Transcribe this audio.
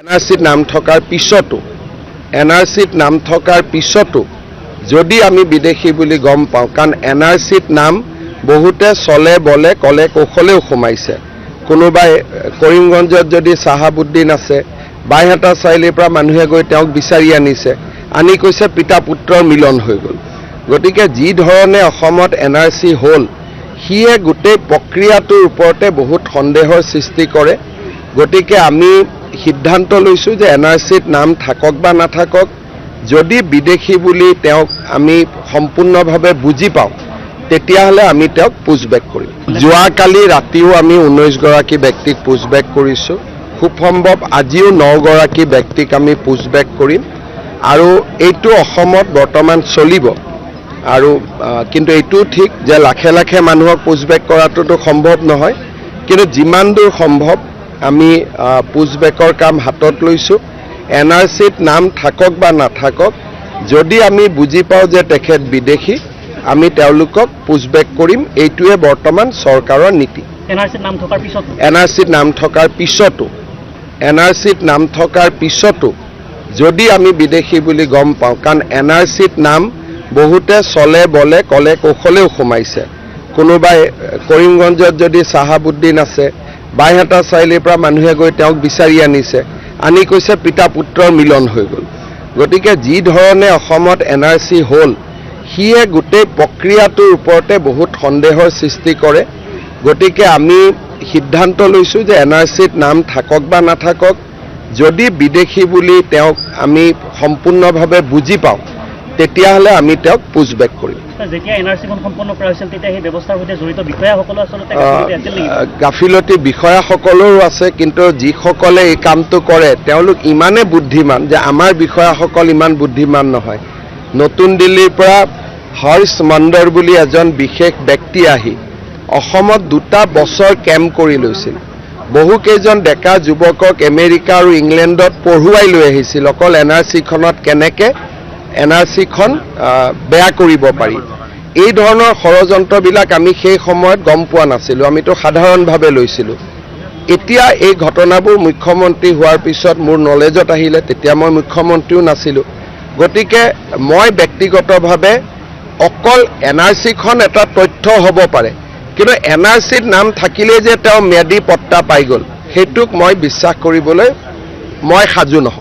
এনআৰচিত নাম থকাৰ পিছতো যদি আমি বিদেশী বুলি গম পাওঁ, কাৰণ এনআৰচিত নাম বহুতে চলে বলে কলে কৌশলেও সোমাইছে। কোনোবাই কৰিমগঞ্জত যদি চাহাবুদ্দিন আছে, বাইহাটা চাৰিআলিৰ পৰা মানুহে গৈ তেওঁক বিচাৰি আনিছে, আনি কৈছে পিতা পুত্ৰৰ মিলন হৈ গ'ল। গতিকে যি ধৰণে অসমত এনআৰচি হ'ল, সিয়ে গোটেই প্ৰক্ৰিয়াটোৰ ওপৰতে বহুত সন্দেহৰ সৃষ্টি কৰে। গতিকে আমি সিদ্ধান্ত লৈছোঁ যে এনআৰচিত নাম থাকক বা নাথাকক, যদি বিদেশী বুলি তেওঁক আমি সম্পূৰ্ণভাৱে বুজি পাওঁ, তেতিয়াহ'লে আমি তেওঁক পুছবেক কৰিম। যোৱাকালি ৰাতিও আমি 19 গৰাকী ব্যক্তিক পুছবেক কৰিছোঁ। খুব সম্ভৱ আজিও 9 গৰাকী ব্যক্তিক আমি পুছবেক কৰিম। আৰু এইটো অসমত বৰ্তমান চলিব। আৰু কিন্তু এইটোও ঠিক যে লাখে লাখে মানুহক পুছবেক কৰাটোতো সম্ভৱ নহয়, কিন্তু যিমান দূৰ সম্ভৱ আমি পুছবেকৰ কাম হাতত লৈছোঁ। এনআৰচিত নাম থাকক বা নাথাকক, যদি আমি বুজি পাওঁ যে তেখেত বিদেশী, আমি তেওঁলোকক পুছবেক কৰিম। এইটোৱে বৰ্তমান চৰকাৰৰ নীতি। এনআৰচিত নাম থকাৰ পিছতো যদি আমি বিদেশী বুলি গম পাওঁ, কাৰণ এনআৰচিত নাম বহুতে চলে বলে কলে কৌশলেও সোমাইছে। কোনোবাই কৰিমগঞ্জত যদি চাহাবুদ্দিন আছে, বাইহাটা চাৰিআলিৰ পৰা মানুহে গৈ তেওঁক বিচাৰি আনিছে, আনি কৈছে পিতা পুত্ৰৰ মিলন হৈ গ'ল। গতিকে যি ধৰণে অসমত এনআৰচি হ'ল, সিয়ে গোটেই প্ৰক্ৰিয়াটোৰ ওপৰতে বহুত সন্দেহৰ সৃষ্টি কৰে। গতিকে আমি সিদ্ধান্ত লৈছোঁ যে এনআৰচিত নাম থাকক বা নাথাকক, যদি বিদেশী বুলি তেওঁক আমি সম্পূৰ্ণভাৱে বুজি পাওঁ, তেতিয়াহ'লে আমি তেওঁক পুছবেক কৰিম। যেতিয়া এনআৰচিখন সম্পন্ন কৰা হৈছিল, তেতিয়া সেই ব্যৱস্থাৰ সৈতে জড়িত বিষয়াসকলো আচলতে গাফিলতি বিষয়াসকলৰো আছে, কিন্তু যিসকলে এই কামটো কৰে তেওঁলোক ইমানেই বুদ্ধিমান যে আমাৰ বিষয়াসকল ইমান বুদ্ধিমান নহয়। নতুন দিল্লীৰ পৰা হৰ্ষ মণ্ডৰ বুলি এজন বিশেষ ব্যক্তি আহি অসমত 2টা বছৰ কেম্প কৰি লৈছিল। বহুকেইজন ডেকা যুৱকক আমেৰিকা আৰু ইংলেণ্ডত পঢ়ুৱাই লৈ আহিছিল, অকল এনআৰচিখনত কেনেকৈ এনআৰচিখন বেয়া কৰিব পাৰি। এই ধৰণৰ ষড়যন্ত্ৰবিলাক আমি সেই সময়ত গম পোৱা নাছিলোঁ, আমিতো সাধাৰণভাৱে লৈছিলোঁ। এতিয়া এই ঘটনাবোৰ মুখ্যমন্ত্ৰী হোৱাৰ পিছত মোৰ নলেজত আহিলে, তেতিয়া মই মুখ্যমন্ত্ৰীও নাছিলোঁ। গতিকে মই ব্যক্তিগতভাৱে অকল এনআৰচিখন এটা তথ্য হ'ব পাৰে, কিন্তু এনআৰচিত নাম থাকিলেই যে তেওঁ ম্যাদী পট্টা পাই গ'ল, সেইটোক মই বিশ্বাস কৰিবলৈ মই সাজু নহওঁ।